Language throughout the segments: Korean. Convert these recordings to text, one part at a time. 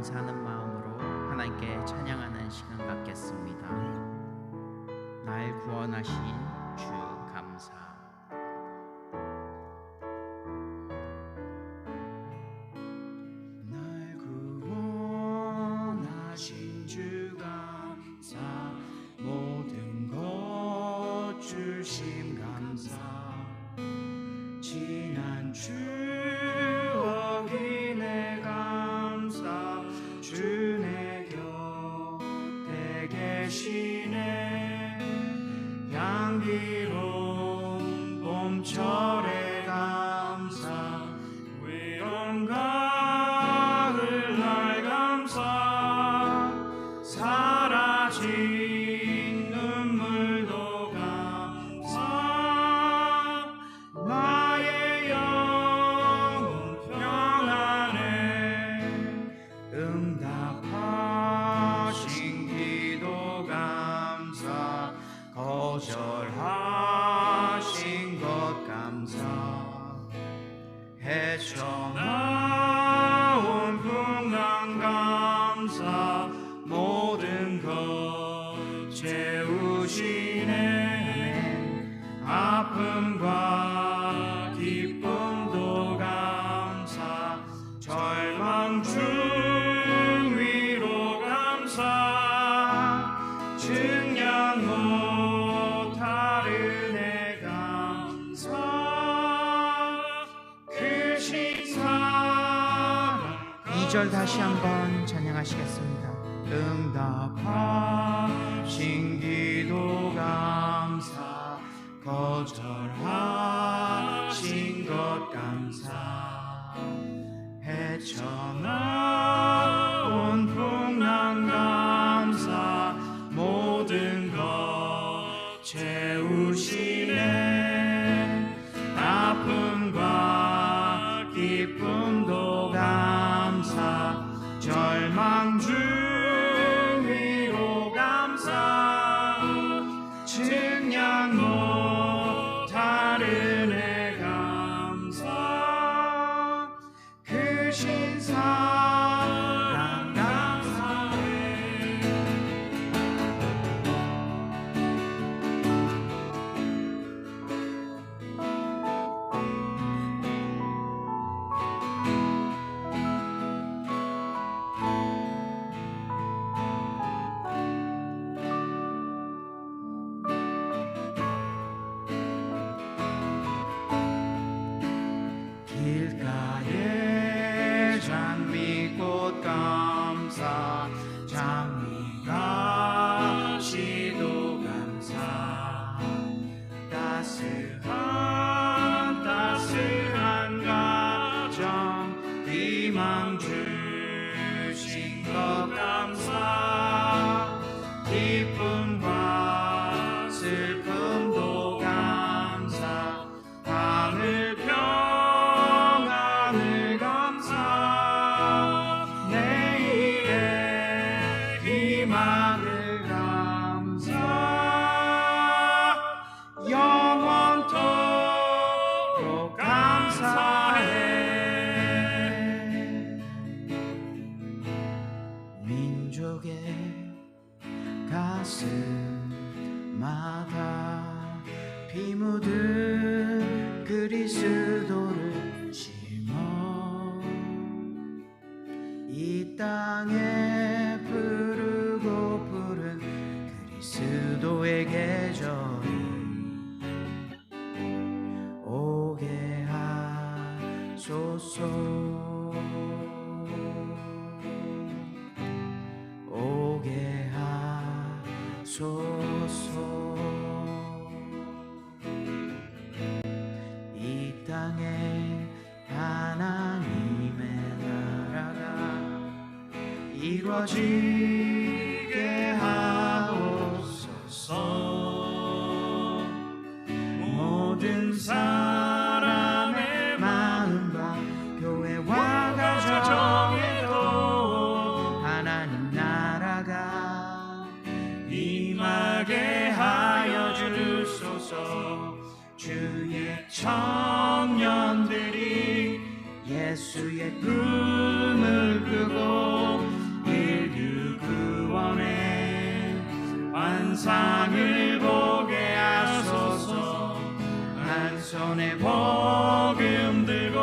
감사하는 마음으로 하나님께 찬양하는 시간 갖겠습니다. 날 구원하신 주 감사. 날 구원하신 주 감사, 모든 것 주심 감사, 지난 추억이 내 감사, 주 내 곁에 계시네. 향기로운 봄철의 감사, 외로운 가을 날 감사, 사라진 눈물도 감사, 나의 영혼 평안해. 응답하신 기도 감사, 거절하신 것 감사, 헤쳐나온 풍랑 감사, 모든 것 채우시네. 아픔과 기쁨도 감사, 절망 중 위로 감사, 증량 못하는 애 감사, 크신 사랑. 2절 다시 한번 찬양하시겠습니다. 응답하신 기도 감사, 거절하신 것 감사, 헤쳐나온 풍랑 감사, 모든 것 채우시네. 아픔과 기쁨도 감사, 절망 중 위로 감사, 증량 못하는 애 감사, 크신 사랑 감사해. 길가에 장미꽃 감사, 장미가 시도 감사, 따스한 가정 희망 주신 것 감사, 기쁨과 슬픔도 감사, 하늘 평안을 감사, 내일의 희망을 감사, 영원토록 감사해. 민족의 가슴마다 피 묻은 그리스도를 심어, 이 땅에 부르고 부른 그리스도의 계절이 오게 하소서, 오게 하소서. 이 땅에 하나님의 나라가 이루어지게 하옵소서. 모든 사람의 마음과 교회와 가정에도 하나님 나라가 임하게 하여 주소서. 주의 청년들이 예수의 꿈을 꾸고 환상을 보게 하소서. 한 손에 복음 들고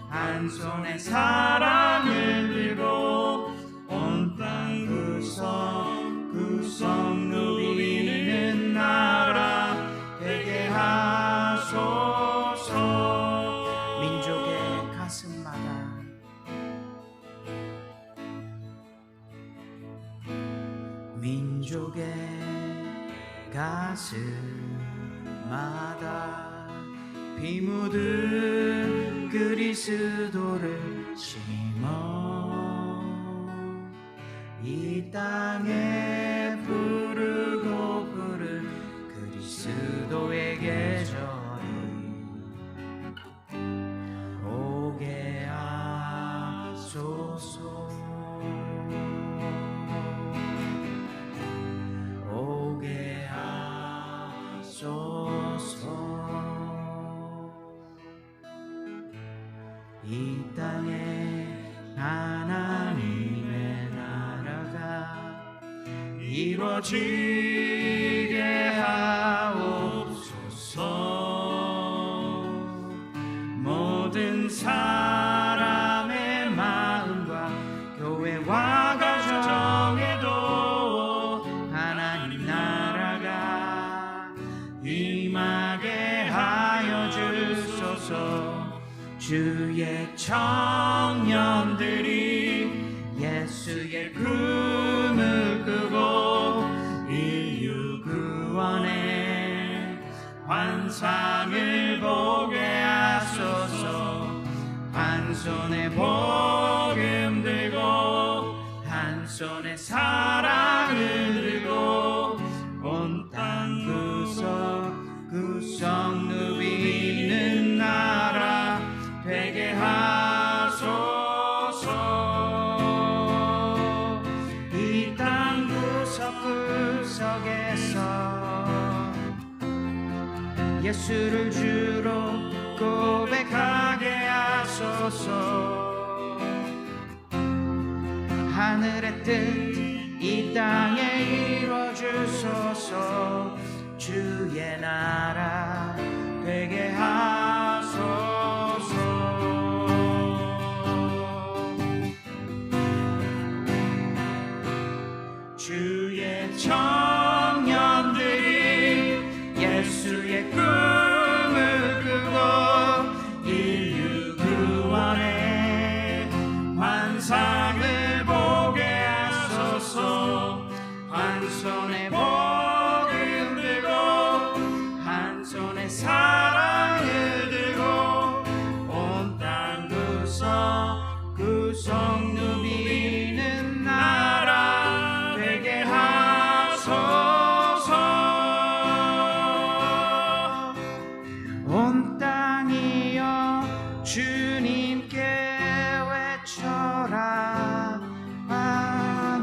한 손에 사랑을 들고 온 땅 구석구석 누비는 나라 되게 하소서. 민족의 가슴마다 민족의 가슴마다 피 묻은 그리스도를 심어 이 땅에 부르고 부른 그리스도의 계절이 오게 하소서. 오게 하소서. 이 땅에 하나님의 나라가 이루어지게 하옵소서. 모든 사람의 마음과 교회와 가정에도 하나님 나라가 임하게 하여 주소서. 주의 청년들이 예수의 꿈을 꾸고 인류 구원의 환상을 보게 하소서. 한 손에 복음 들고 한 손에 사랑을 들고 온 땅 구석구석 누비는 나라 되게 하소서. 이 땅 구석구석에서 예수를 주로 고백하게 하소서. 하늘의 뜻 이 땅에 이루어 주소서. 주의 나라 되게 하소서. 주의 청년들이 예수의 꿈을 꾸고 인류 구원의 환상을 보게 하소서. 한 손에 복음 들고 한 손에 사랑을 들고 온 땅 구석구석 누비는 나라 되게 하소서. 온 땅이여 주님께 외쳐라.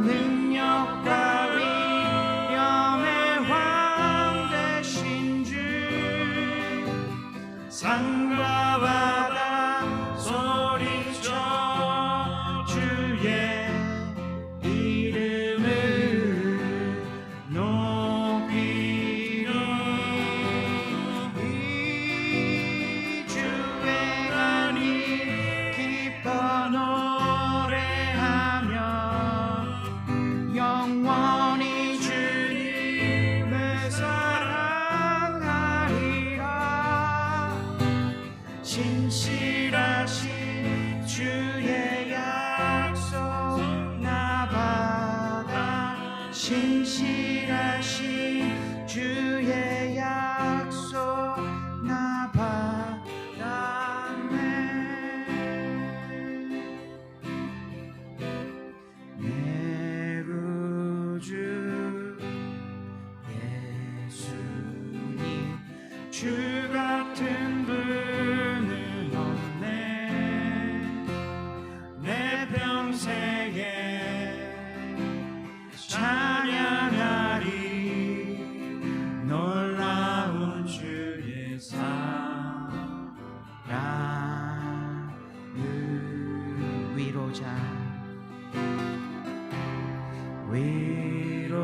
능력과 위엄의 왕 되신 주 산과 바다 소리쳐 주의 이름을 높이리. 이 주의 간이 기뻐 노래하며 영원히 주님을 사랑하리라. 신실하신 주의 약속 나 받아. 신실하신 주의 약속 나 받았네. 내 구주 예수님 주 같은 분은 없네. 내 평생에 찬양하리. 놀라운 주의 사랑을 위로자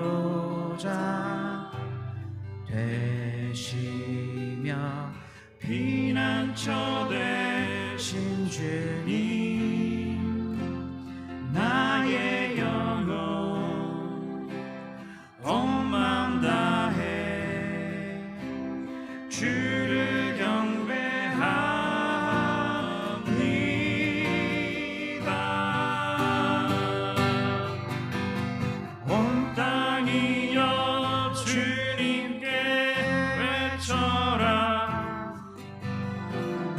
위로자 되시며 피난처 되신 주님 나의 영혼 온 마음 다해 주를 경배합니다. 온 땅이여 주님께 외쳐라.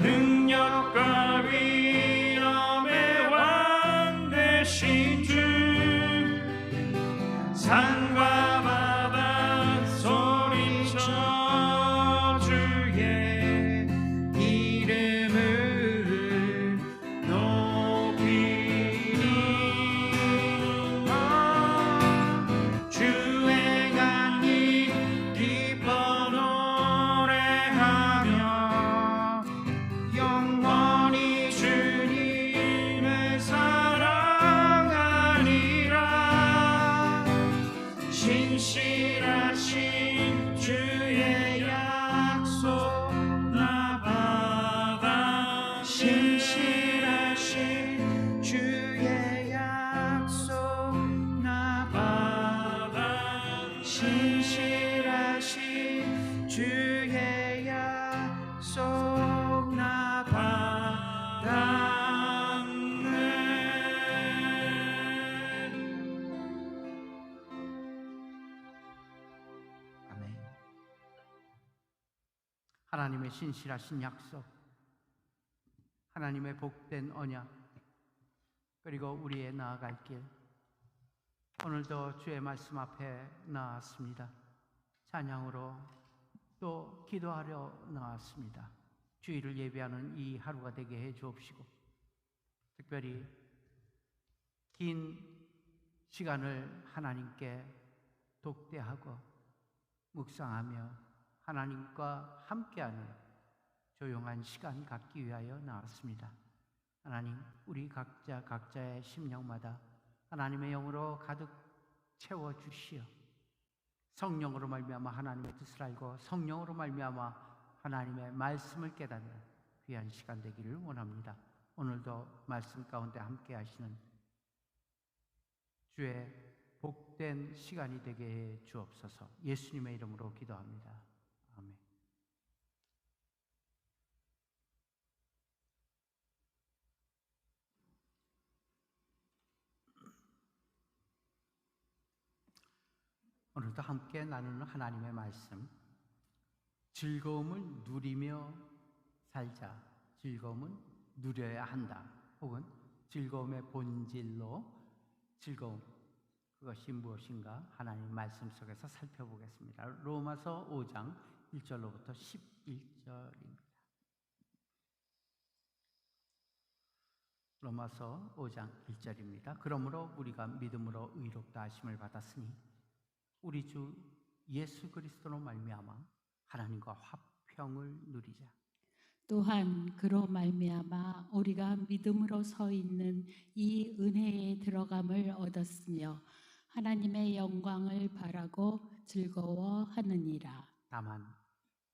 능력과 위엄의 왕 되신 주 산과 바다 소리쳐 주의 이름을 높이니 주 행한 일 기뻐 노래하며 영원히 주님을 사랑하리라. 신실하신 주의 약속 나 받아 신실하신 주의 약속 나 받아 신실하신 주의 약속 나 받았네. 아멘. 하나님의 신실하신 약속, 하나님의 복된 언약, 그리고 우리의 나아갈 길, 오늘도 주의 말씀 앞에 나왔습니다. 찬양으로 또 기도하려 나왔습니다. 주일을 예배하는 이 하루가 되게 해 주옵시고, 특별히 긴 시간을 하나님께 독대하고 묵상하며 하나님과 함께하는 조용한 시간 갖기 위하여 나왔습니다. 하나님, 우리 각자의 심령마다 하나님의 영으로 가득 채워주시어 성령으로 말미암아 하나님의 뜻을 알고 성령으로 말미암아 하나님의 말씀을 깨닫는 귀한 시간 되기를 원합니다. 오늘도 말씀 가운데 함께 하시는 주의 복된 시간이 되게 해 주옵소서. 예수님의 이름으로 기도합니다. 아멘. 오늘도 함께 나누는 하나님의 말씀, 즐거움을 누리며 살자, 즐거움은 누려야 한다, 혹은 즐거움의 본질로 즐거움, 그것이 무엇인가 하나님 말씀 속에서 살펴보겠습니다. 로마서 5장 1절로부터 11절입니다. 로마서 5장 1절입니다. 그러므로 우리가 믿음으로 의롭다 하심을 받았으니 우리 주 예수 그리스도로 말미암아 하나님과 화평을 누리자. 또한 그로 말미암아 우리가 믿음으로 서 있는 이 은혜에 들어감을 얻었으며 하나님의 영광을 바라고 즐거워하느니라. 다만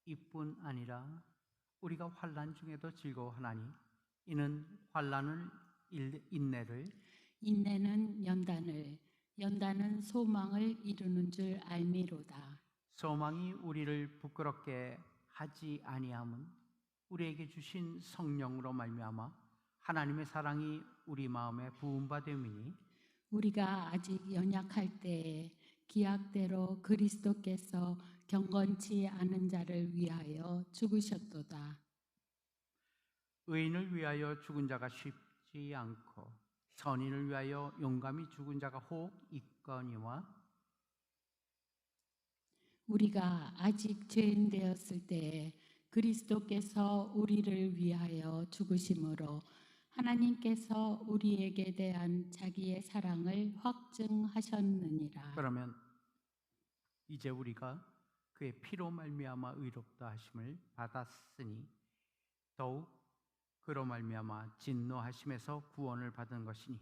이뿐 아니라 우리가 환난 중에도 즐거워하나니 이는 환난을 인내를, 인내는 연단을, 연단은 소망을 이루는 줄 알미로다. 소망이 우리를 부끄럽게 하지 아니함은 우리에게 주신 성령으로 말미암아 하나님의 사랑이 우리 마음에 부음받음이니 우리가 아직 연약할 때에 기약대로 그리스도께서 경건치 않은 자를 위하여 죽으셨도다. 의인을 위하여 죽은 자가 쉽지 않고 선인을 위하여 용감히 죽은 자가 혹 있거니와 우리가 아직 죄인 되었을 때에 그리스도께서 우리를 위하여 죽으심으로 하나님께서 우리에게 대한 자기의 사랑을 확증하셨느니라. 그러면 이제 우리가 그의 피로 말미암아 의롭다 하심을 받았으니 더욱 그로 말미암아 진노하심에서 구원을 받은 것이니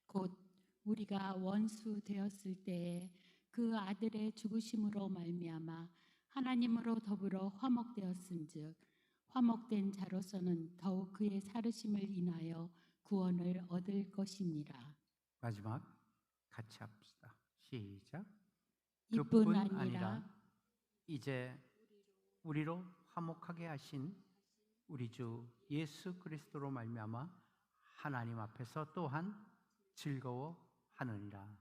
곧 우리가 원수 되었을 때에 그 아들의 죽으심으로 말미암아 하나님으로 더불어 화목되었은즉 화목된 자로서는 더욱 그의 살으심을 인하여 구원을 얻을 것이니라. 마지막 같이 합시다. 시작. 이뿐 그뿐 아니라 아니라 이제 우리로 화목하게 하신 우리 주 예수 그리스도로 말미암아 하나님 앞에서 또한 즐거워하느니라.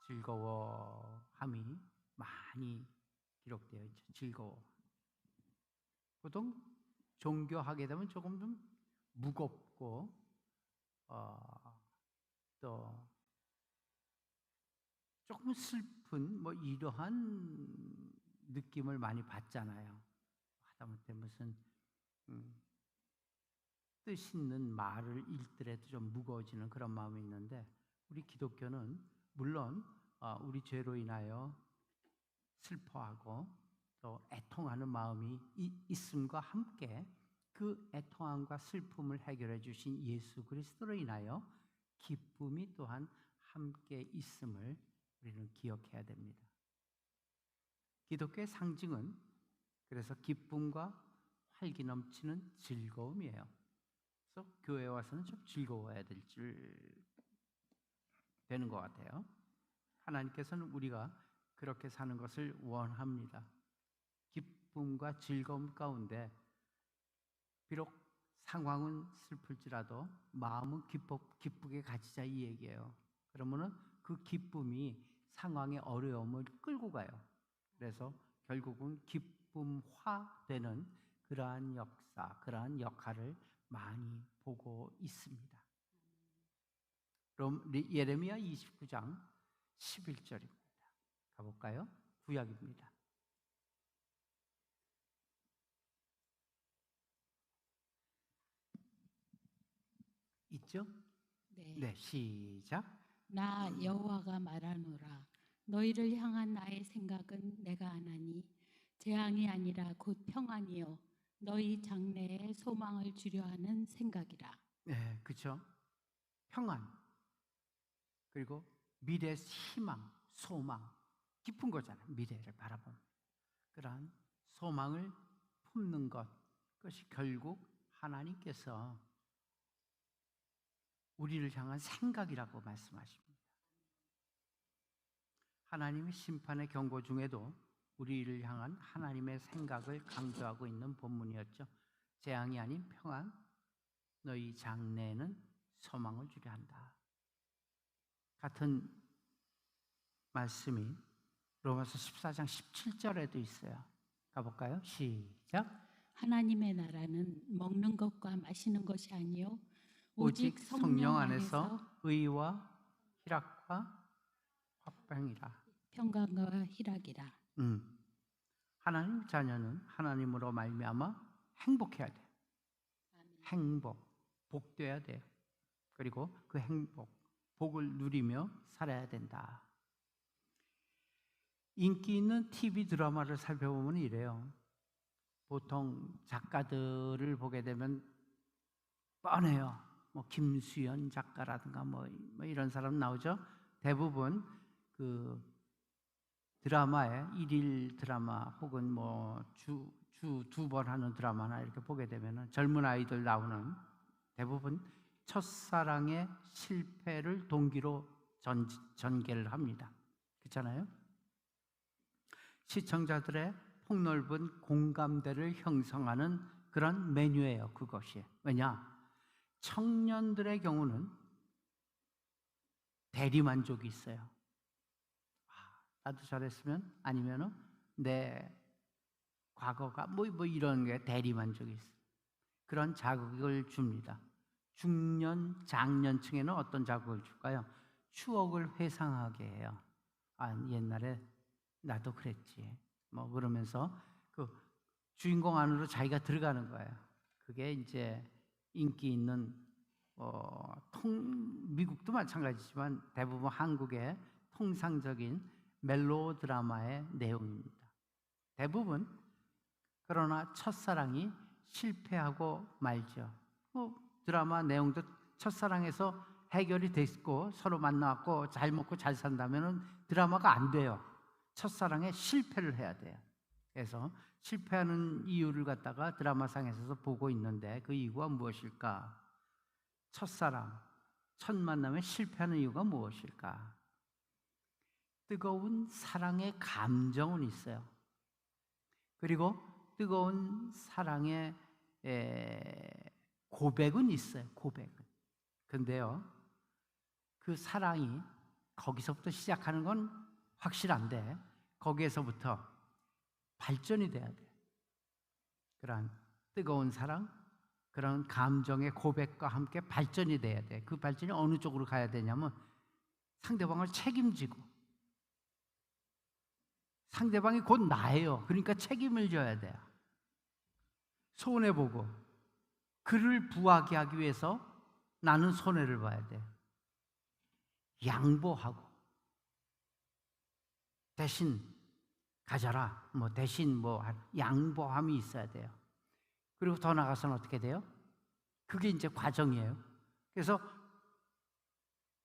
즐거워함이 많이 기록되어 있죠. 즐거워. 보통 종교하게 되면 조금 좀 무겁고 또 조금 슬픈 뭐 이러한 느낌을 많이 받잖아요. 하다못해 무슨 뜻 있는 말을 읽더라도 좀 무거워지는 그런 마음이 있는데 우리 기독교는 물론 우리 죄로 인하여 슬퍼하고 또 애통하는 마음이 있음과 함께 그 애통함과 슬픔을 해결해 주신 예수 그리스도로 인하여 기쁨이 또한 함께 있음을 우리는 기억해야 됩니다. 기독교의 상징은 그래서 기쁨과 활기 넘치는 즐거움이에요. 그래서 교회에 와서는 좀 즐거워야 되는 것 같아요. 하나님께서는 우리가 그렇게 사는 것을 원합니다. 기쁨과 즐거움 가운데 비록 상황은 슬플지라도 마음은 기쁘게 가지자 이 얘기예요. 그러면은 그 기쁨이 상황의 어려움을 끌고 가요. 그래서 결국은 기쁨화되는 그러한 역사, 그러한 역할을 많이 보고 있습니다. 그럼 예레미야 29장 11절입니다. 가볼까요? 구약입니다. 있죠? 네, 시작. 나 여호와가 말하노라. 너희를 향한 나의 생각은 내가 아나니 재앙이 아니라 곧 평안이요 너희 장래에 소망을 주려 하는 생각이라. 네, 그렇죠. 평안 그리고 미래 희망, 소망 깊은 거잖아요. 미래를 바라보는 그러한 소망을 품는 것 그것이 결국 하나님께서 우리를 향한 생각이라고 말씀하십니다. 하나님의 심판의 경고 중에도 우리를 향한 하나님의 생각을 강조하고 있는 본문이었죠. 재앙이 아닌 평안, 너희 장래에는 소망을 주려 한다. 같은 말씀이 로마서 14장 17절에도 있어요. 가볼까요? 시작. 하나님의 나라는 먹는 것과 마시는 것이 아니요 오직 성령 안에서 의와 희락과 화평이라. 평강과 희락이라. 하나님 자녀는 하나님으로 말미암아 행복해야 돼요. 행복, 복돼야 돼요. 그리고 그 행복, 복을 누리며 살아야 된다. 인기 있는 TV 드라마를 살펴보면 이래요. 보통 작가들을 보게 되면 뻔해요. 뭐 김수연 작가라든가 뭐 이런 사람 나오죠. 대부분 그 드라마에 일일 드라마 혹은 뭐 주 두 번 하는 드라마나 이렇게 보게 되면은 젊은 아이들 나오는 대부분 첫사랑의 실패를 동기로 전개를 합니다. 그렇잖아요? 시청자들의 폭넓은 공감대를 형성하는 그런 메뉴예요. 그것이. 왜냐? 청년들의 경우는 대리만족이 있어요. 나도 잘했으면 아니면은 내 과거가 뭐 이런 게 대리만족이 있어요. 그런 자극을 줍니다. 중년, 장년층에는 어떤 자극을 줄까요? 추억을 회상하게 해요. 옛날에 나도 그랬지. 뭐 그러면서 그 주인공 안으로 자기가 들어가는 거예요. 그게 이제 인기 있는 미국도 마찬가지지만 대부분 한국의 통상적인 멜로드라마의 내용입니다. 대부분 그러나 첫사랑이 실패하고 말죠. 드라마 내용도 첫사랑에서 해결이 됐고 서로 만나고 잘 먹고 잘 산다면 드라마가 안 돼요. 첫사랑에 실패를 해야 돼요. 해서 실패하는 이유를 갖다가 드라마상에서 보고 있는데 그 이유가 무엇일까? 첫사랑, 첫 만남에 실패하는 이유가 무엇일까? 뜨거운 사랑의 감정은 있어요. 그리고 뜨거운 사랑의 고백은 있어요. 고백은. 근데요, 그 사랑이 거기서부터 시작하는 건 확실한데 거기에서부터 발전이 돼야 돼요. 그런 뜨거운 사랑, 그런 감정의 고백과 함께 발전이 돼야 돼. 그 발전이 어느 쪽으로 가야 되냐면 상대방을 책임지고, 상대방이 곧 나예요. 그러니까 책임을 져야 돼요. 손해보고 그를 부하게 하기 위해서 나는 손해를 봐야 돼. 양보하고 대신 가져라, 대신 양보함이 있어야 돼요. 그리고 더 나아가서는 어떻게 돼요? 그게 이제 과정이에요. 그래서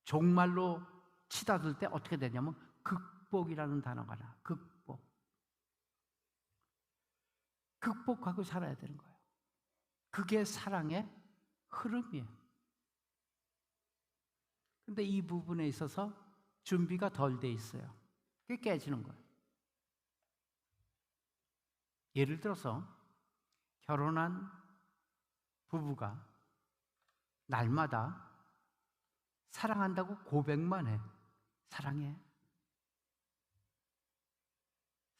종말로 치닫을 때 어떻게 되냐면 극복이라는 단어가 나와요. 극복하고 살아야 되는 거예요. 그게 사랑의 흐름이에요. 근데 이 부분에 있어서 준비가 덜 돼 있어요. 그게 깨지는 거예요. 예를 들어서 결혼한 부부가 날마다 사랑한다고 고백만 해. 사랑해.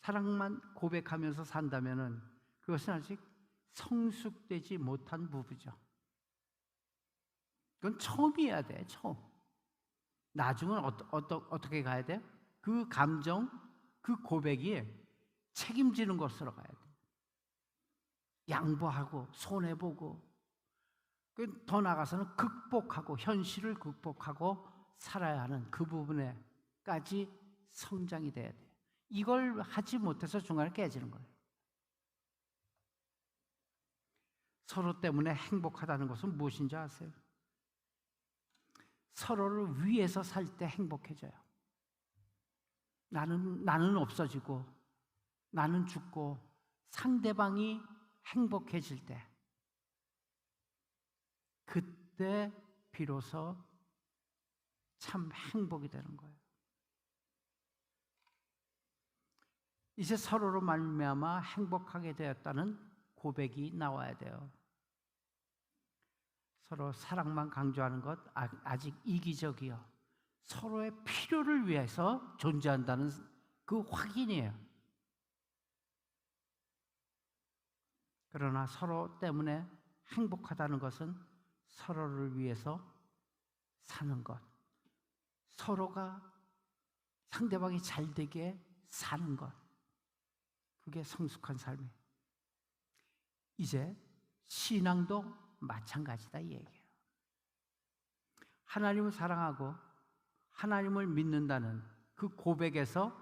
사랑만 고백하면서 산다면은 그것은 아직 성숙되지 못한 부부죠. 그건 처음이어야 돼, 처음. 나중은 어떻게 가야 돼? 그 감정, 그 고백이 책임지는 것으로 가야 돼. 양보하고 손해보고 더 나아가서는 극복하고 현실을 극복하고 살아야 하는 그 부분에까지 성장이 돼야 돼요. 이걸 하지 못해서 중간에 깨지는 거예요. 서로 때문에 행복하다는 것은 무엇인지 아세요? 서로를 위해서 살 때 행복해져요. 나는 없어지고 나는 죽고 상대방이 행복해질 때, 그때 비로소 참 행복이 되는 거예요. 이제 서로로 말미암아 행복하게 되었다는 고백이 나와야 돼요. 서로 사랑만 강조하는 것 아직 이기적이요. 서로의 필요를 위해서 존재한다는 그 확인이에요. 그러나 서로 때문에 행복하다는 것은 서로를 위해서 사는 것, 서로가 상대방이 잘 되게 사는 것, 그게 성숙한 삶이에요. 이제 신앙도 마찬가지다 이 얘기예요. 하나님을 사랑하고 하나님을 믿는다는 그 고백에서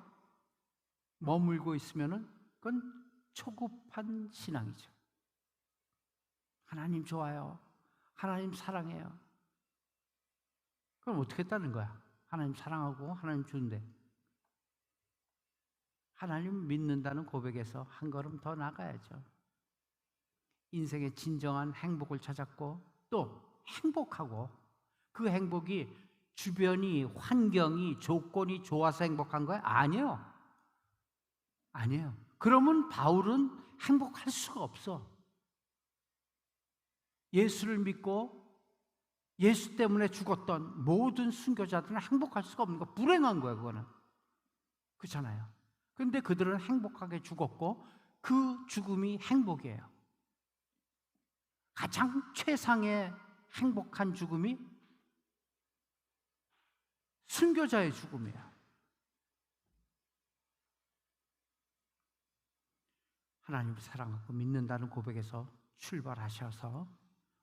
머물고 있으면은 그건 초급한 신앙이죠. 하나님 좋아요. 하나님 사랑해요. 그럼 어떻게 했다는 거야? 하나님 사랑하고 하나님 주는데. 하나님 믿는다는 고백에서 한 걸음 더 나가야죠. 인생의 진정한 행복을 찾았고 또 행복하고, 그 행복이 주변이, 환경이, 조건이 좋아서 행복한 거야? 아니에요. 아니에요. 그러면 바울은 행복할 수가 없어. 예수를 믿고 예수 때문에 죽었던 모든 순교자들은 행복할 수가 없는 거, 불행한 거야 그거는. 그렇잖아요. 그런데 그들은 행복하게 죽었고 그 죽음이 행복이에요. 가장 최상의 행복한 죽음이 순교자의 죽음이에요. 하나님을 사랑하고 믿는다는 고백에서 출발하셔서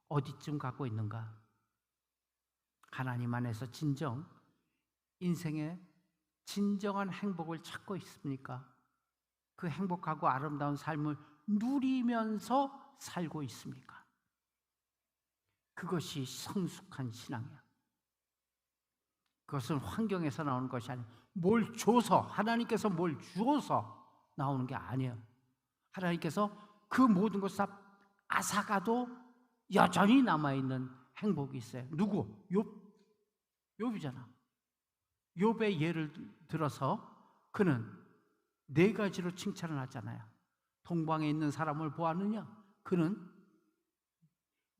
어디쯤 가고 있는가? 하나님 안에서 진정 인생의 진정한 행복을 찾고 있습니까? 그 행복하고 아름다운 삶을 누리면서 살고 있습니까? 그것이 성숙한 신앙이야. 그것은 환경에서 나오는 것이 아니야. 뭘 줘서, 하나님께서 뭘 주어서 나오는 게 아니에요. 하나님께서 그 모든 것을 다 앗아가도 여전히 남아있는 행복이 있어요. 누구? 욥이잖아. 욥의 예를 들어서 그는 네 가지로 칭찬을 하잖아요. 동방에 있는 사람을 보았느냐? 그는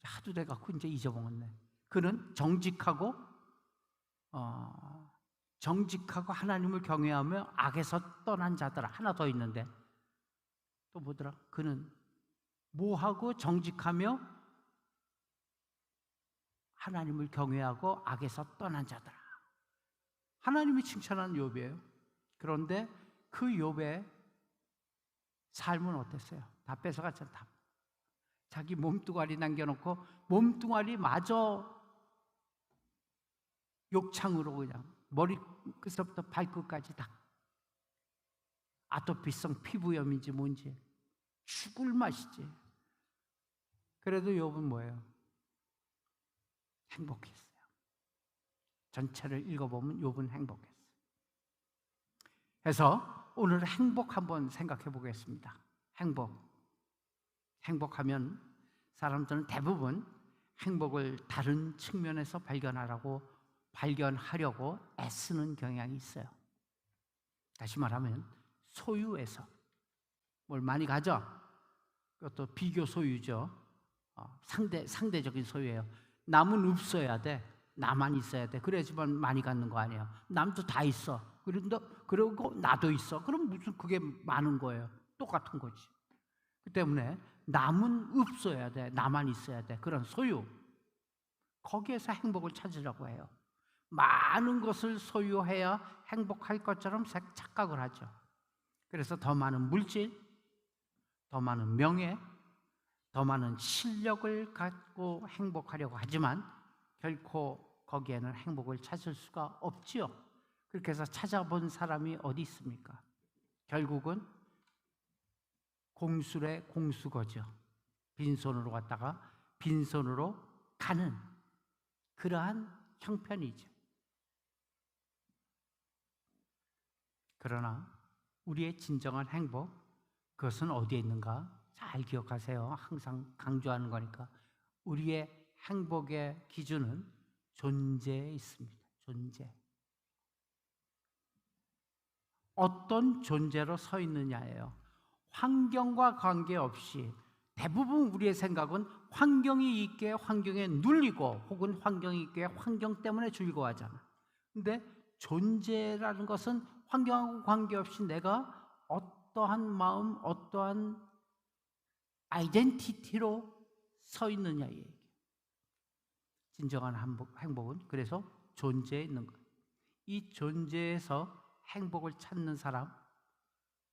하도 돼갖고 이제 잊어먹었네. 그는 정직하고 하나님을 경외하며 악에서 떠난 자들. 하나 더 있는데 또 뭐더라? 그는 뭐하고 정직하며 하나님을 경외하고 악에서 떠난 자들. 하나님이 칭찬한 욥이에요. 그런데 그 욥의 삶은 어땠어요? 다 뺏어갔잖아. 다. 자기 몸뚱아리 남겨놓고 몸뚱아리마저 욕창으로 그냥 머리끝부터 발끝까지 다 아토피성 피부염인지 뭔지 죽을 맛이지. 그래도 욥은 뭐예요? 행복했어요. 전체를 읽어보면 욥은 행복했어요. 그래서 오늘 행복 한번 생각해 보겠습니다. 행복하면 사람들은 대부분 행복을 다른 측면에서 발견하려고 애쓰는 경향이 있어요. 다시 말하면 소유에서 뭘 많이 가져. 그것도 비교 소유죠. 상대적인 소유예요. 남은 없어야 돼. 나만 있어야 돼. 그래야지만 많이 갖는 거 아니에요. 남도 다 있어. 그리고 나도 있어. 그럼 무슨 그게 많은 거예요. 똑같은 거지. 그 때문에 남은 없어야 돼. 나만 있어야 돼. 그런 소유. 거기에서 행복을 찾으려고 해요. 많은 것을 소유해야 행복할 것처럼 착각을 하죠. 그래서 더 많은 물질, 더 많은 명예, 더 많은 실력을 갖고 행복하려고 하지만 결코 거기에는 행복을 찾을 수가 없지요. 그렇게 해서 찾아본 사람이 어디 있습니까? 결국은 공술의 공수거죠. 빈손으로 갔다가 빈손으로 가는 그러한 형편이죠. 그러나 우리의 진정한 행복, 그것은 어디에 있는가? 잘 기억하세요. 항상 강조하는 거니까. 우리의 행복의 기준은 존재에 있습니다. 존재. 어떤 존재로 서 있느냐예요. 환경과 관계없이 대부분 우리의 생각은 환경이 있기에 환경에 눌리고 혹은 환경이 있기에 환경 때문에 즐거워하잖아. 근데 존재라는 것은 환경하고 관계없이 내가 어떠한 마음, 어떠한 아이덴티티로 서 있느냐 이 얘기예요. 진정한 행복은 그래서 존재에 있는 거예요. 이 존재에서 행복을 찾는 사람,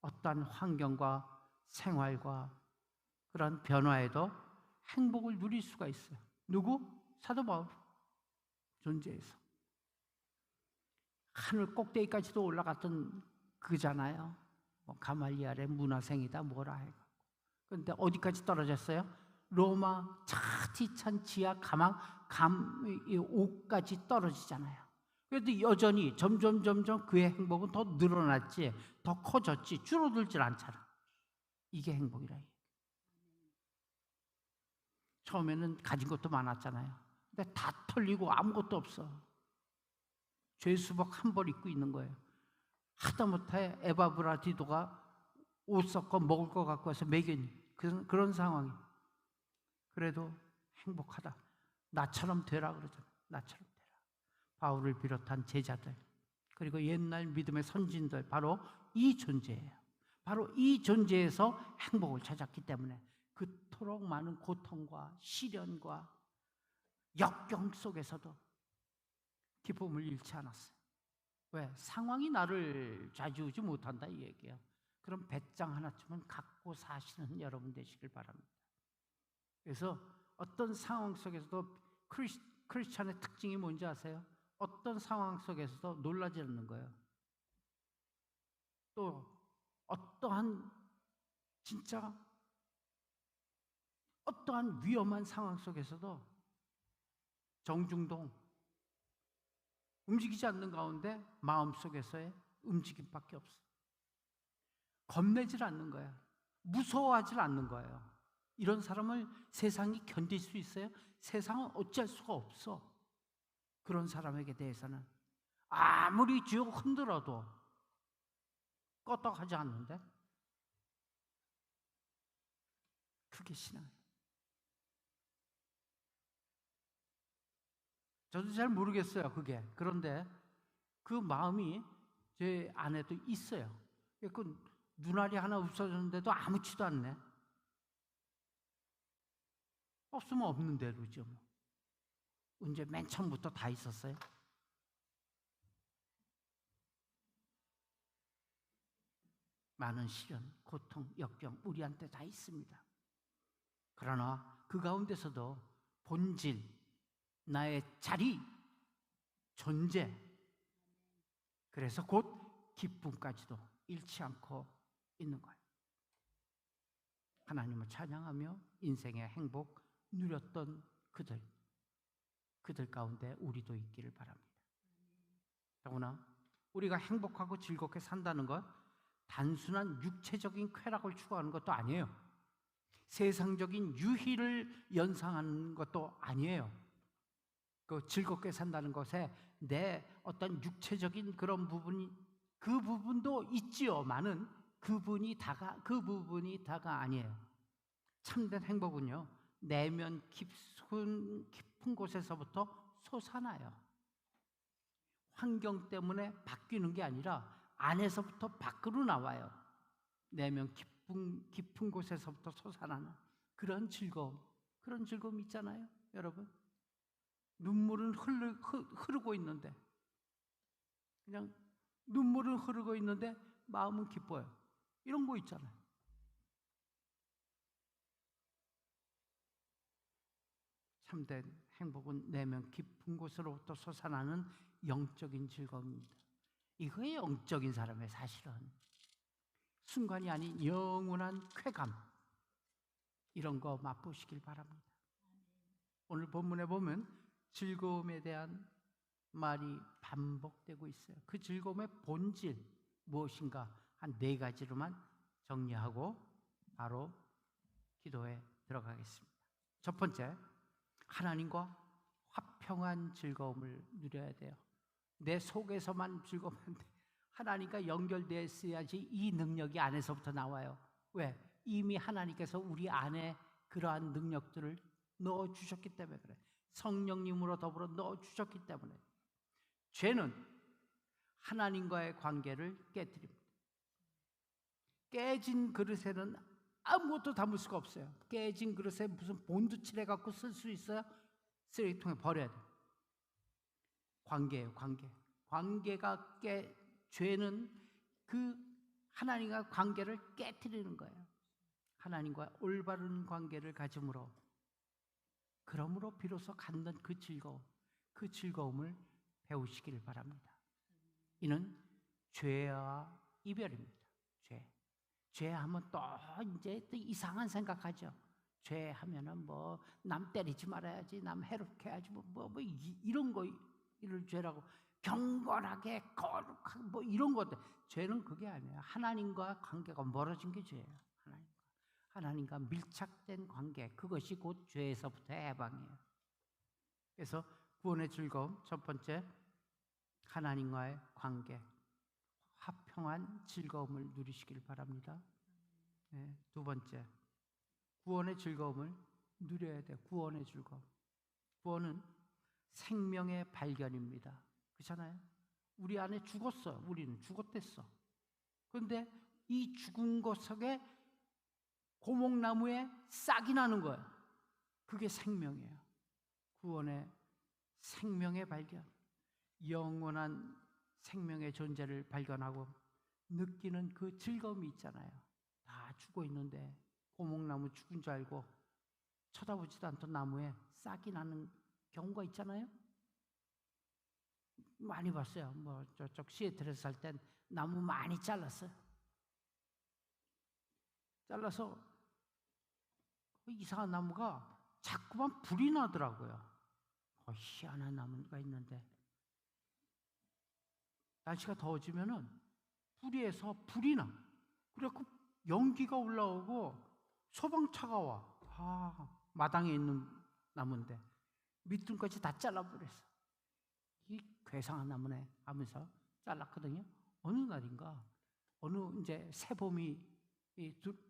어떠한 환경과 생활과 그런 변화에도 행복을 누릴 수가 있어요. 누구? 사도 바울. 존재에서. 하늘 꼭대기까지도 올라갔던 그잖아요. 가말리알의 문화생이다 뭐라 해요. 그런데 어디까지 떨어졌어요? 로마 차디찬 지하 옥까지 떨어지잖아요. 그래도 여전히 점점 그의 행복은 더 늘어났지, 더 커졌지, 줄어들질 않잖아. 이게 행복이라. 처음에는 가진 것도 많았잖아요. 근데 다 털리고 아무것도 없어. 죄수복 한 벌 입고 있는 거예요. 하다못해 에바브라디도가 옷 섞어 먹을 거 갖고 와서 먹이니 그런 상황이. 그래도 행복하다. 나처럼 되라 그러잖아. 나처럼 되라. 바울을 비롯한 제자들, 그리고 옛날 믿음의 선진들, 바로 이 존재예요. 바로 이 존재에서 행복을 찾았기 때문에 그토록 많은 고통과 시련과 역경 속에서도 기쁨을 잃지 않았어요. 왜? 상황이 나를 좌지우지 못한다 이 얘기예요. 그럼 배짱 하나쯤은 갖고 사시는 여러분 되시길 바랍니다. 그래서 어떤 상황 속에서도 크리스찬의 특징이 뭔지 아세요? 어떤 상황 속에서도 놀라지 않는 거예요. 또 어떠한 위험한 상황 속에서도 정중동, 움직이지 않는 가운데 마음속에서의 움직임밖에 없어. 겁내질 않는 거야. 무서워하지 않는 거예요. 이런 사람을 세상이 견딜 수 있어요? 세상은 어쩔 수가 없어. 그런 사람에게 대해서는 아무리 쥐어 흔들어도 껐떡하지 않는데, 그게 신앙이에요. 저도 잘 모르겠어요, 그게. 그런데 그 마음이 제 안에도 있어요. 그 눈알이 하나 없어졌는데도 아무렇지도 않네. 없으면 없는 대로죠. 언제 맨 처음부터 다 있었어요? 많은 시련, 고통, 역경 우리한테 다 있습니다. 그러나 그 가운데서도 본질, 나의 자리, 존재, 그래서 곧 기쁨까지도 잃지 않고 있는 거예요. 하나님을 찬양하며 인생의 행복 누렸던 그들 가운데 우리도 있기를 바랍니다. 더구나 우리가 행복하고 즐겁게 산다는 것 단순한 육체적인 쾌락을 추구하는 것도 아니에요. 세상적인 유희를 연상하는 것도 아니에요. 그 즐겁게 산다는 것에 내 어떤 육체적인 그런 부분이, 그 부분도 있지요. 많은 그 부분이 다가 아니에요. 참된 행복은요, 내면 깊은 곳에서부터 솟아나요. 환경 때문에 바뀌는 게 아니라 안에서부터 밖으로 나와요. 내면 깊은 곳에서부터 솟아나는 그런 즐거움 있잖아요, 여러분. 눈물은 흐르고 있는데, 그냥 눈물은 흐르고 있는데 마음은 기뻐요. 이런 거 있잖아요. 참된 행복은 내면 깊은 곳으로부터 솟아나는 영적인 즐거움입니다. 이거의 영적인 사람의 사실은 순간이 아닌 영원한 쾌감, 이런 거 맛보시길 바랍니다. 오늘 본문에 보면 즐거움에 대한 말이 반복되고 있어요. 그 즐거움의 본질 무엇인가 한 4가지로만 정리하고 바로 기도에 들어가겠습니다. 첫 번째, 하나님과 화평한 즐거움을 누려야 돼요. 내 속에서만 즐거운데 하나님과 연결됐어야지 이 능력이 안에서부터 나와요. 왜? 이미 하나님께서 우리 안에 그러한 능력들을 넣어주셨기 때문에 그래요. 성령님으로 더불어 넣어주셨기 때문에. 죄는 하나님과의 관계를 깨뜨립니다. 깨진 그릇에는 아무것도 담을 수가 없어요. 깨진 그릇에 무슨 본드 칠해갖고 쓸 수 있어요? 쓰레기통에 버려야 돼요. 관계예요, 관계. 관계가 죄는 그 하나님과 관계를 깨뜨리는 거예요. 하나님과 올바른 관계를 가짐으로, 그러므로 비로소 갖는 그 즐거움을 배우시길 바랍니다. 이는 죄와 이별입니다. 죄하면 또 이제 또 이상한 생각하죠. 죄하면은 뭐 남 때리지 말아야지, 남 해롭게 해야지, 이런 거 이를 죄라고 경건하게 거룩하게 뭐 이런 것들. 죄는 그게 아니에요. 하나님과 관계가 멀어진 게 죄예요. 하나님과 밀착된 관계, 그것이 곧 죄에서부터의 해방이에요. 그래서 구원의 즐거움, 첫 번째, 하나님과의 관계, 화평한 즐거움을 누리시길 바랍니다. 네, 두 번째, 구원의 즐거움을 누려야 돼요. 구원의 즐거움. 구원은 생명의 발견입니다. 그렇잖아요? 우리 안에 죽었어. 우리는 죽었댔어. 그런데 이 죽은 것 속에 고목나무에 싹이 나는 거예요. 그게 생명이에요. 구원의 생명의 발견. 영원한 생명의 존재를 발견하고 느끼는 그 즐거움이 있잖아요. 다 죽어 있는데 고목나무 죽은 줄 알고 쳐다보지도 않던 나무에 싹이 나는 경우가 있잖아요. 많이 봤어요. 뭐 저쪽 시애틀에서 살 땐 나무 많이 잘랐어요. 잘라서 이상한 나무가 자꾸만 불이 나더라고요. 희한한 나무가 있는데 날씨가 더워지면은 뿌리에서 불이 나. 그래갖고 연기가 올라오고 소방차가 와. 마당에 있는 나무인데 밑둥까지 다 잘라버렸어. 이 괴상한 나무네 하면서 잘랐거든요. 어느 날인가 어느 이제 새봄이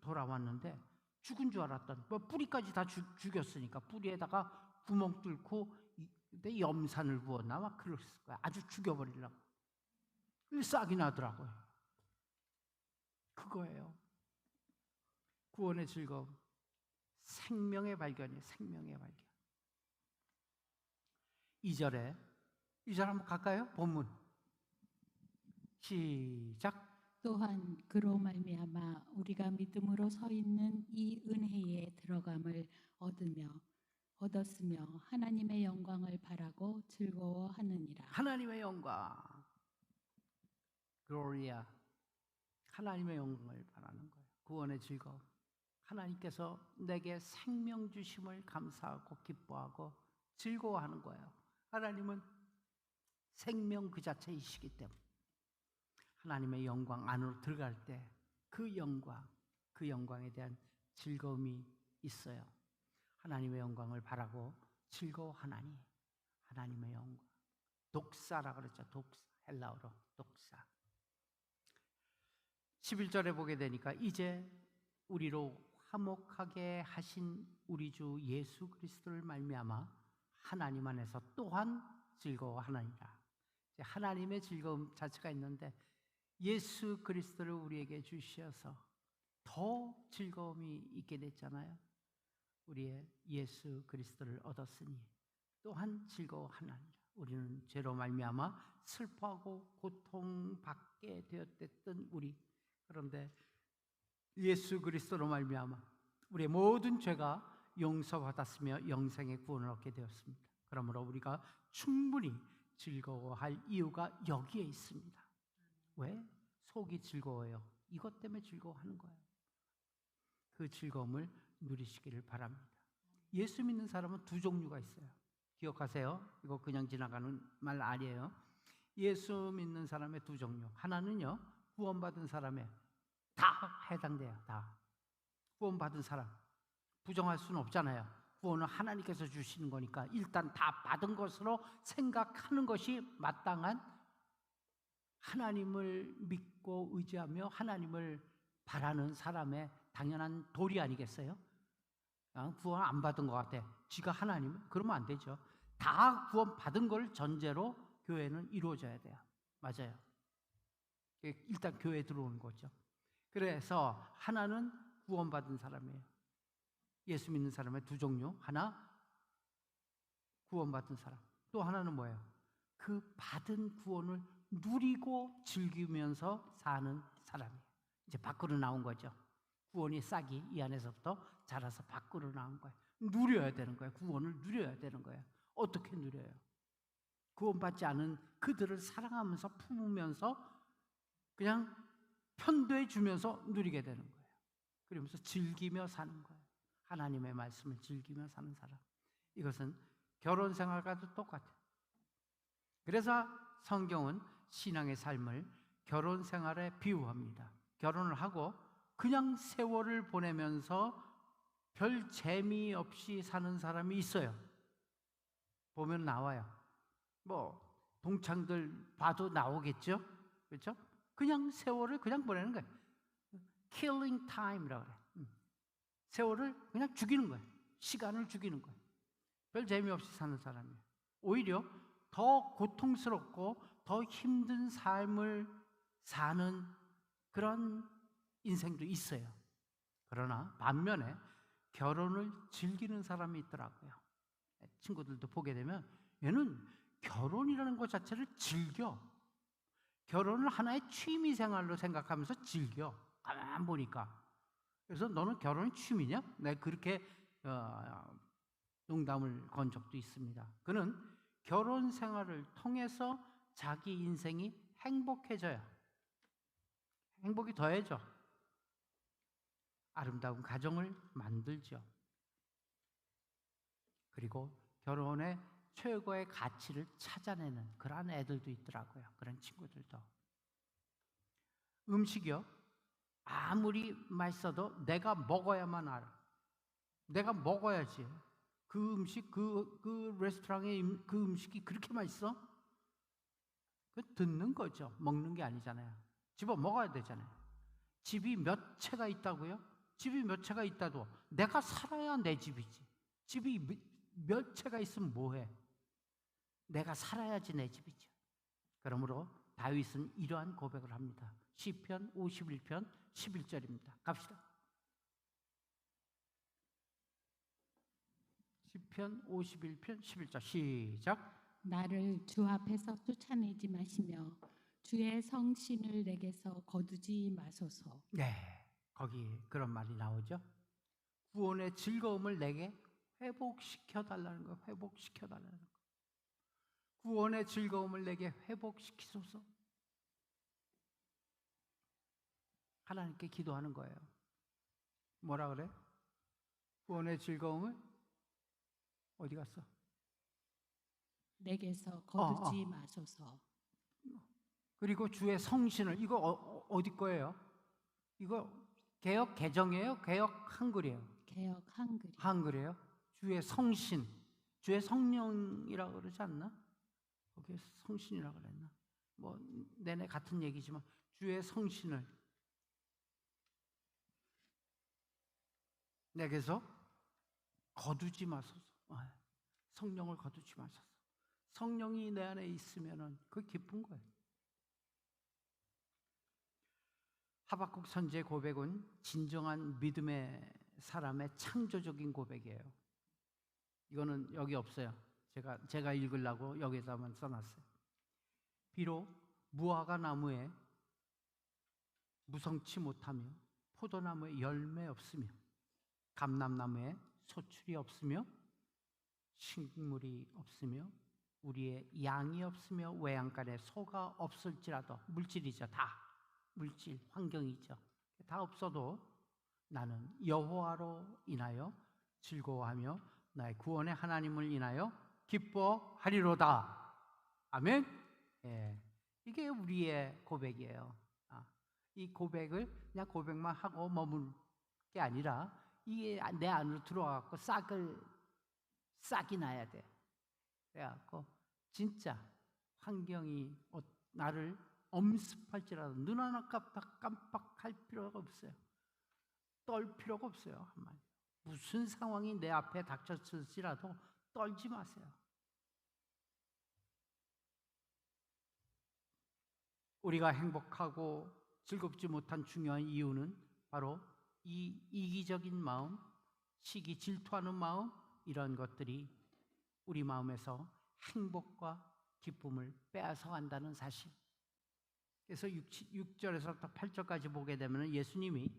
돌아왔는데 죽은 줄 알았던, 뭐 뿌리까지 다 죽였으니까 뿌리에다가 구멍 뚫고 근데 염산을 부었나 막 그랬을 거야. 아주 죽여버리려고. 싹이 나더라고요. 그거예요. 구원의 즐거움. 생명의 발견이에요. 생명의 발견. 2절에 2절 한번 갈까요? 본문 시작. 또한 그로 말미암아 우리가 믿음으로 서 있는 이 은혜에 들어감을 얻었으며 하나님의 영광을 바라고 즐거워하느니라. 하나님의 영광, 글로리아, 하나님의 영광을 바라는 거예요. 구원의 즐거움. 하나님께서 내게 생명 주심을 감사하고 기뻐하고 즐거워하는 거예요. 하나님은 생명 그 자체이시기 때문에 하나님의 영광 안으로 들어갈 때 그 영광에 대한 즐거움이 있어요. 하나님의 영광을 바라고 즐거워하나니, 하나님의 영광. 독사라 그랬죠. 독사, 헬라어로 독사. 11절에 보게 되니까 이제 우리로 화목하게 하신 우리 주 예수 그리스도를 말미암아 하나님 안에서 또한 즐거워하나니라. 하나님의 즐거움 자체가 있는데 예수 그리스도를 우리에게 주셔서 더 즐거움이 있게 됐잖아요. 우리의 예수 그리스도를 얻었으니 또한 즐거워하나니라. 우리는 죄로 말미암아 슬퍼하고 고통받게 되었던 우리, 그런데 예수 그리스도로 말미암아 우리의 모든 죄가 용서받았으며 영생의 구원을 얻게 되었습니다. 그러므로 우리가 충분히 즐거워할 이유가 여기에 있습니다. 왜? 속이 즐거워요. 이것 때문에 즐거워하는 거예요. 그 즐거움을 누리시기를 바랍니다. 예수 믿는 사람은 두 종류가 있어요. 기억하세요. 이거 그냥 지나가는 말 아니에요. 예수 믿는 사람의 두 종류. 하나는요, 구원받은 사람에 다 해당돼요. 다. 구원받은 사람. 부정할 수는 없잖아요. 구원은 하나님께서 주시는 거니까 일단 다 받은 것으로 생각하는 것이 마땅한, 하나님을 믿고 의지하며 하나님을 바라는 사람의 당연한 도리 아니겠어요? 구원 안 받은 것 같아. 지가 하나님? 그러면 안 되죠. 다 구원 받은 걸 전제로 교회는 이루어져야 돼요. 맞아요. 일단 교회에 들어오는 거죠. 그래서 하나는 구원받은 사람이에요. 예수 믿는 사람의 두 종류. 하나, 구원받은 사람. 또 하나는 뭐예요? 그 받은 구원을 누리고 즐기면서 사는 사람이에요. 이제 밖으로 나온 거죠. 구원이 싹이 이 안에서부터 자라서 밖으로 나온 거예요. 누려야 되는 거예요. 구원을 누려야 되는 거예요. 어떻게 누려요? 구원받지 않은 그들을 사랑하면서 품으면서 그냥 편도해 주면서 누리게 되는 거예요. 그러면서 즐기며 사는 거예요. 하나님의 말씀을 즐기며 사는 사람. 이것은 결혼 생활과도 똑같아요. 그래서 성경은 신앙의 삶을 결혼 생활에 비유합니다. 결혼을 하고 그냥 세월을 보내면서 별 재미없이 사는 사람이 있어요. 보면 나와요. 뭐 동창들 봐도 나오겠죠? 그렇죠? 그냥 세월을 그냥 보내는 거예요. Killing time이라고 그래요. 세월을 그냥 죽이는 거예요. 시간을 죽이는 거예요. 별 재미없이 사는 사람이에요. 오히려 더 고통스럽고 더 힘든 삶을 사는 그런 인생도 있어요. 그러나 반면에 결혼을 즐기는 사람이 있더라고요. 친구들도 보게 되면 얘는 결혼이라는 것 자체를 즐겨. 결혼을 하나의 취미 생활로 생각하면서 즐겨. 가만 보니까. 그래서 너는 결혼이 취미냐? 내가 그렇게 농담을 건 적도 있습니다. 그는 결혼 생활을 통해서 자기 인생이 행복해져요. 행복이 더해져. 아름다운 가정을 만들죠. 그리고 결혼의 최고의 가치를 찾아내는 그런 애들도 있더라고요. 그런 친구들도. 음식이요. 아무리 맛있어도 내가 먹어야만 알아. 내가 먹어야지. 그 음식, 그 레스토랑의 그 음식이 그렇게 맛있어? 그 듣는 거죠. 먹는 게 아니잖아요. 집어 먹어야 되잖아요. 집이 몇 채가 있다고요? 집이 몇 채가 있다도 내가 살아야 내 집이지. 집이 몇 채가 있으면 뭐해? 내가 살아야지 내 집이죠. 그러므로 다윗은 이러한 고백을 합니다. 시편 51편 11절입니다. 갑시다. 시편 51편 11절 시작. 나를 주 앞에서 쫓아내지 마시며 주의 성신을 내게서 거두지 마소서. 네, 거기 그런 말이 나오죠. 구원의 즐거움을 내게 회복시켜 달라는 거, 회복시켜 달라는 거. 구원의 즐거움을 내게 회복시키소서. 하나님께 기도하는 거예요. 뭐라 그래? 구원의 즐거움을 어디 갔어? 내게서 거두지 마소서. 그리고 주의 성신을, 이거 어디 거예요? 이거 개역 개정이에요? 개역 한글이에요? 개역 한글. 한글이에요? 주의 성신, 주의 성령이라고 그러지 않나? 거기에 성신이라고 그랬나? 뭐 내내 같은 얘기지만 주의 성신을 내게서 거두지 마소서. 성령을 거두지 마소서. 성령이 내 안에 있으면은 그 기쁜 거예요. 하박국 선지의 고백은 진정한 믿음의 사람의 창조적인 고백이에요. 이거는 여기 없어요. 제가 읽으려고 여기다만 써놨어요. 비록 무화과 나무에 무성치 못하며 포도나무에 열매 없으며 감람나무에 소출이 없으며 식물이 없으며 우리의 양이 없으며 외양간에 소가 없을지라도, 물질이죠. 다 물질, 환경이죠. 다 없어도 나는 여호와로 인하여 즐거워하며 나의 구원의 하나님을 인하여 기뻐하리로다. 아멘. 예, 이게 우리의 고백이에요. 이 고백을 그냥 고백만 하고 머물 게 아니라 이게 내 안으로 들어와갖고 싹이 나야 돼. 그래갖고 진짜 환경이 나를 엄습할지라도 눈 하나 깜빡할 필요가 없어요. 떨 필요가 없어요. 한마디. 무슨 상황이 내 앞에 닥쳤을지라도 떨지 마세요. 우리가 행복하고 즐겁지 못한 중요한 이유는 바로 이 이기적인 마음, 시기 질투하는 마음, 이런 것들이 우리 마음에서 행복과 기쁨을 빼앗아 간다는 사실. 그래서 6절에서부터 8절까지 보게 되면 예수님이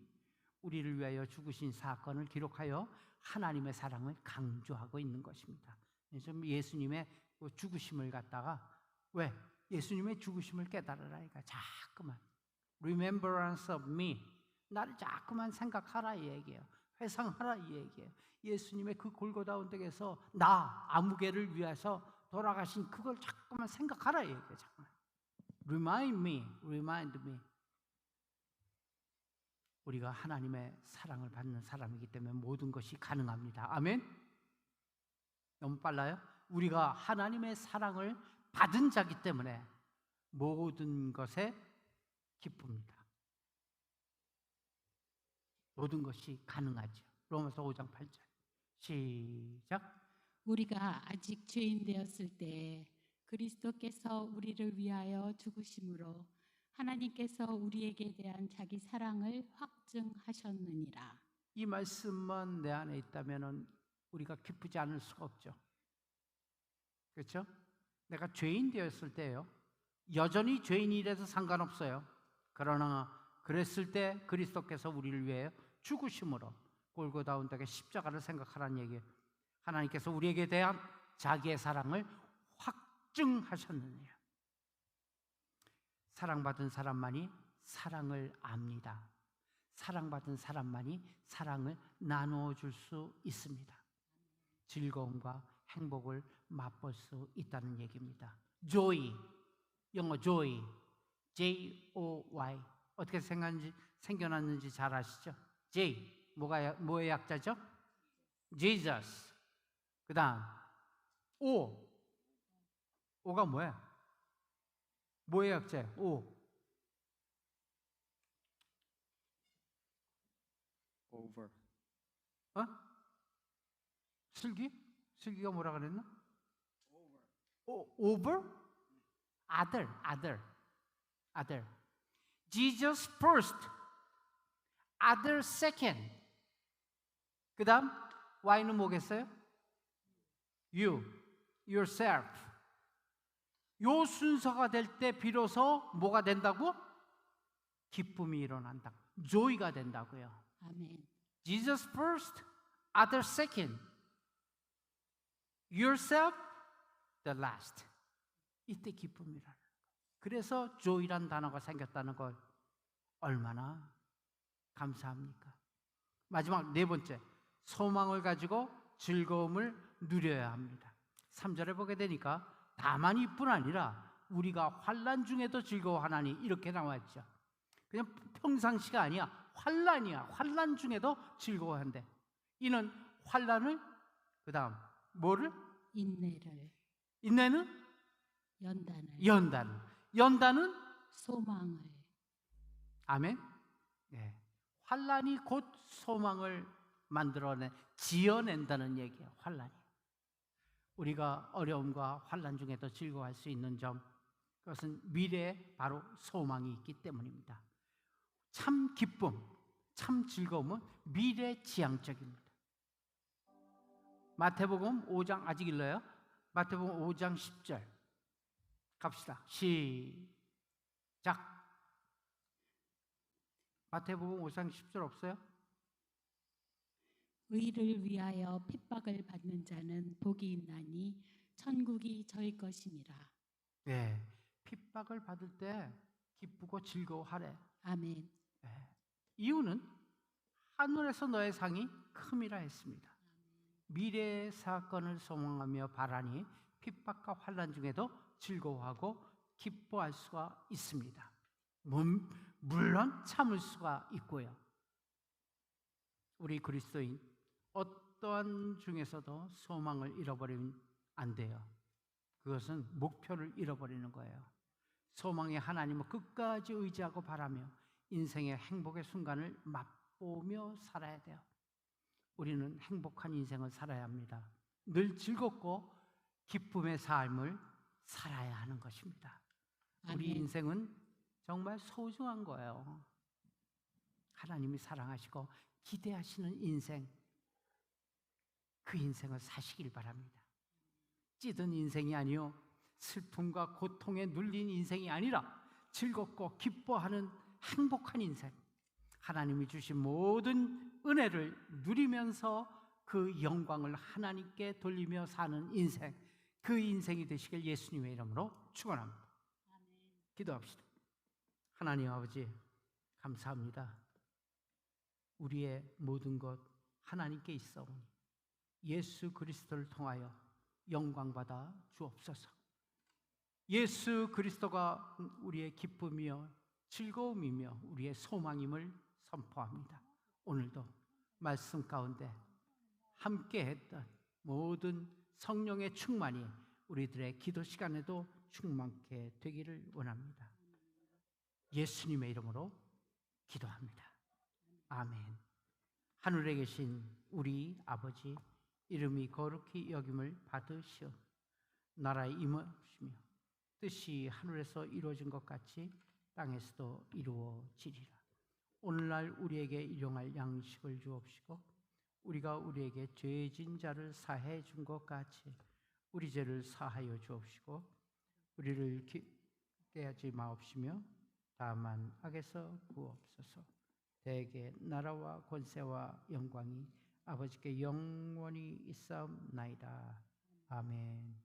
우리를 위하여 죽으신 사건을 기록하여 하나님의 사랑을 강조하고 있는 것입니다. 그래서 예수님의 죽으심을 갖다가 왜? 예수님의 죽으심을 깨달으라. 그러니까 자꾸만 remembrance of me, 나를 자꾸만 생각하라 이 얘기예요. 회상하라 이 얘기예요. 예수님의 그 골고다 언덕에서 나 아무개를 위해서 돌아가신 그걸 자꾸만 생각하라 이 얘기예요. 자꾸만. Remind me, remind me. 우리가 하나님의 사랑을 받는 사람이기 때문에 모든 것이 가능합니다. 아멘. 너무 빨라요? 우리가 하나님의 사랑을 받은 자기 때문에 모든 것에 기쁩니다. 모든 것이 가능하죠. 로마서 5장 8절 시작. 우리가 아직 죄인 되었을 때 그리스도께서 우리를 위하여 죽으심으로 하나님께서 우리에게 대한 자기 사랑을 확증하셨느니라. 이 말씀만 내 안에 있다면 우리가 기쁘지 않을 수가 없죠. 그렇죠? 내가 죄인 되었을 때요, 여전히 죄인이라도 상관없어요. 그러나 그랬을 때 그리스도께서 우리를 위해 죽으심으로 골고다 언덕의 십자가를 생각하라는 얘기예요. 하나님께서 우리에게 대한 자기의 사랑을 확증하셨느니라. 사랑받은 사람만이 사랑을 압니다. 사랑받은 사람만이 사랑을 나누어 줄 수 있습니다. 즐거움과 행복을 맛볼 수 있다는 얘기입니다. joy, 영어 joy, J-O-Y. 어떻게 생겨났는지 잘 아시죠? J 뭐의 약자죠? Jesus. 그다음 O가 뭐야? 뭐의 약자예요? O. over. 어? 슬기가 뭐라 그랬나? Over. 아들. Jesus first, other second. 그다음 Y는 뭐겠어요? You, yourself. 요 순서가 될 때 비로소 뭐가 된다고? 기쁨이 일어난다. joy가 된다고요. 아멘. Jesus first, other second, yourself the last. 이때 기쁨이라는 거. 그래서 joy란 단어가 생겼다는 걸 얼마나 감사합니까? 마지막 네 번째, 소망을 가지고 즐거움을 누려야 합니다. 3절에 보게 되니까 다만 이뿐 아니라 우리가 환난 중에도 즐거워하나니 이렇게 나와 있죠. 그냥 평상시가 아니야. 환난이야. 환난 중에도 즐거워한대. 이는 환난을 그다음 뭐를? 인내는 연단은 소망을. 아멘. 네. 환난이 곧 소망을 지어낸다는 얘기예요. 환난이. 우리가 어려움과 환난 중에도 즐거워할 수 있는 점, 그것은 미래에 바로 소망이 있기 때문입니다. 참 기쁨, 참 즐거움은 미래지향적입니다. 마태복음 5장 아직 읽어요? 마태복음 5장 10절 갑시다. 시작. 마태복음 5장 10절 없어요? 의를 위하여 핍박을 받는 자는 복이 있나니 천국이 저희 것이니라. 네, 핍박을 받을 때 기쁘고 즐거워하래. 아멘. 네. 이유는 하늘에서 너의 상이 큼이라 했습니다. 미래의 사건을 소망하며 바라니 핍박과 환난 중에도 즐거워하고 기뻐할 수가 있습니다. 물론 참을 수가 있고요. 우리 그리스도인 어떠한 중에서도 소망을 잃어버리면 안 돼요. 그것은 목표를 잃어버리는 거예요. 소망의 하나님을 끝까지 의지하고 바라며 인생의 행복의 순간을 맛보며 살아야 돼요. 우리는 행복한 인생을 살아야 합니다. 늘 즐겁고 기쁨의 삶을 살아야 하는 것입니다. 우리 아멘. 인생은 정말 소중한 거예요. 하나님이 사랑하시고 기대하시는 인생, 그 인생을 사시길 바랍니다. 찌든 인생이 아니요, 슬픔과 고통에 눌린 인생이 아니라 즐겁고 기뻐하는 행복한 인생, 하나님이 주신 모든 은혜를 누리면서 그 영광을 하나님께 돌리며 사는 인생, 그 인생이 되시길 예수님의 이름으로 축원합니다. 기도합시다. 하나님 아버지, 감사합니다. 우리의 모든 것 하나님께 있사오니 예수 그리스도를 통하여 영광받아 주옵소서. 예수 그리스도가 우리의 기쁨이며 즐거움이며 우리의 소망임을 선포합니다. 오늘도 말씀 가운데 함께 했던 모든 성령의 충만이 우리들의 기도 시간에도 충만케 되기를 원합니다. 예수님의 이름으로 기도합니다. 아멘. 하늘에 계신 우리 아버지, 이름이 거룩히 여김을 받으시오. 나라의 임하시며 뜻이 하늘에서 이루어진 것 같이 땅에서도 이루어지리라. 오늘날 우리에게 일용할 양식을 주옵시고 우리가 우리에게 죄진 자를 사해 준 것 같이 우리 죄를 사하여 주옵시고 우리를 기게 하지 마옵시며 다만 악에서 구옵소서. 대개 나라와 권세와 영광이 아버지께 영원히 있사옵나이다. 아멘.